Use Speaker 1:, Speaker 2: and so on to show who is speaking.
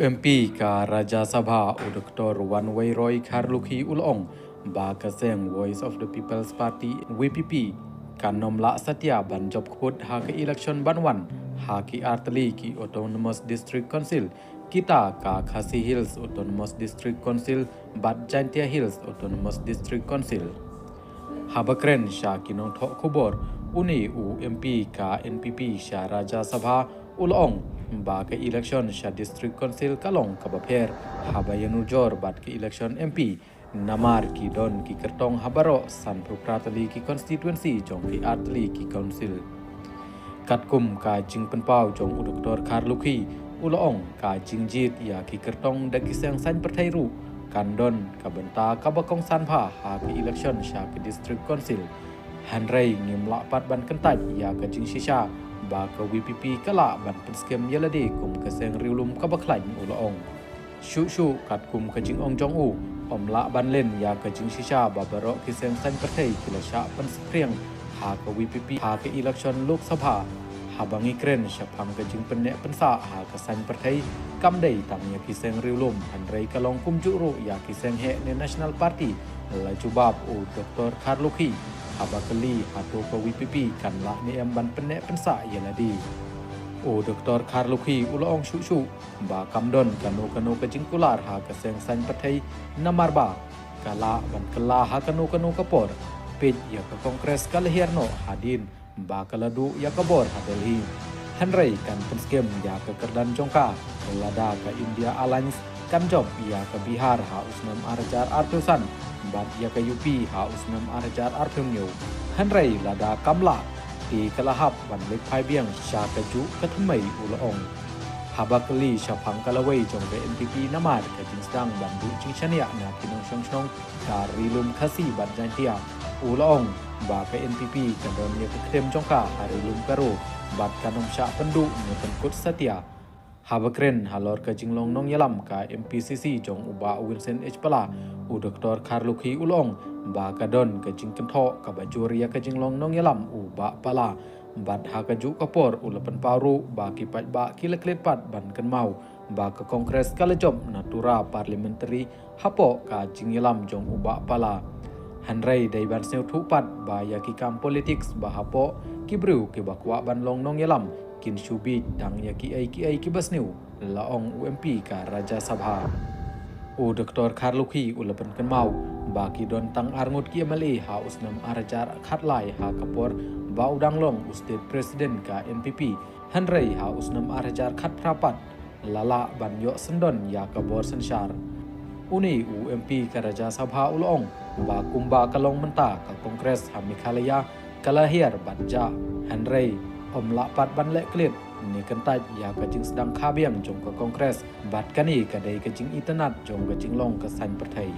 Speaker 1: UMP ka Raja Sabha Dr. Wanway Roy Kharlukhi Ulong ba kaseng Voice of the People's Party WPP kan nomla satya ban job khut ha ke election banwan ha ki artli ki Autonomous District Council kita ka Khasi Hills Autonomous District Council bat Jaintia Hills Autonomous District Council habakren sha kinong thok khubor uni UMP ka NPP sha Raja Sabha Ulong ba ke election sha district council kalong kabapher habayanu jor bat ke election MP namar ki don ki kertong habaro san prokratali ki constituency jong ki atli ki council katkum ka jing penpau jong Dr. Kharlukhi Ulong ka jingjit ya ki kertong dagisang san perthairu kandon ka benta ka bakong sanpha ha ki election sha ki district council hanrei ngimla pat ban kentat ya ka jing shisha ba ke WPP kala ban penskem yalade kum keseng riulum ka bakhlain Ulong shu kat kum ke jing ong jong u omla ban len ya ke jing shisha ba baro kiseng san perthai kilasha pan spriang ha ke WPP ha ke election lok sabha habangi kren syapam ke jing penek pensa ha ke san perthai kam dei tam ya kiseng riulum hanrei kalong kum juru ya kiseng he ne National Party la jubab Dr. Kharlukhi habakali atau ke WPP kan lah ni ban penek pensa yaladi Dr. Kharlukhi Ulong shu ba kamdon kanu ke jingkular ha ke seng san pathai namar ba kala ban kala ha kanu kapor pej ya ke kongres kalahirno hadin ba kaladu ya kabor ha Delhi hanrei kan penskem ya ke kerdan jongka lada ke India Alliance kan job ya ke Bihar ha usnam arjar artusan bat ya ke UP ha usnam arjar arpumyo hanrei lada kamla di kalahap ban lek phai biang sha ke ju ke thmai Ulong habakali syapang kalawai jong ke NPP namar ke jingsdang bandu jingchania na kinong shong ka rilum khasi bat jantia Ulong ba ke NPP kadon ya ke krem jongka harilum karo bat kanom sha pendu ne penkut satya habakren halor ke jinglong nong yalam ka MPCC jong uba Wilson H Pala Dr. Kharlukhi Ulong ba kadon ke jingken tho ka bajuria ke jinglong nong yalam uba pala bat ha ka ju kapor ulapan paru ba ki pat ba ki leklet pat ban kan mau ba ke kongres kalajob natura parliamentary hapo ka jingyalam jong uba pala hanrei dai ban seu thu pat ba ya ki kam politics ba hapo ki bru ki bakwa ban long nong yalam kin shubi dang ya ki ai ki basniu laong UMP ka Raja Sabha Dr. Kharlukhi ulapan kan mau ba ki don tang arngut ki MLA ha usnam arjar khatlai ha kapor ba udang long usted president ka NPP hanrei ha usnam arjar khat prapat lala ban yo sendon ya kabor sensyar uni UMP ka Raja Sabha Ulong ba kumba kalong menta ka kongres ha Meghalaya kalahir banja hanrei omla pat ban lek klit ni kentaj ya ke jing sedang khabiang jong ke kongres bat kani kadai ke jing internet jong ke jing long ke san perthai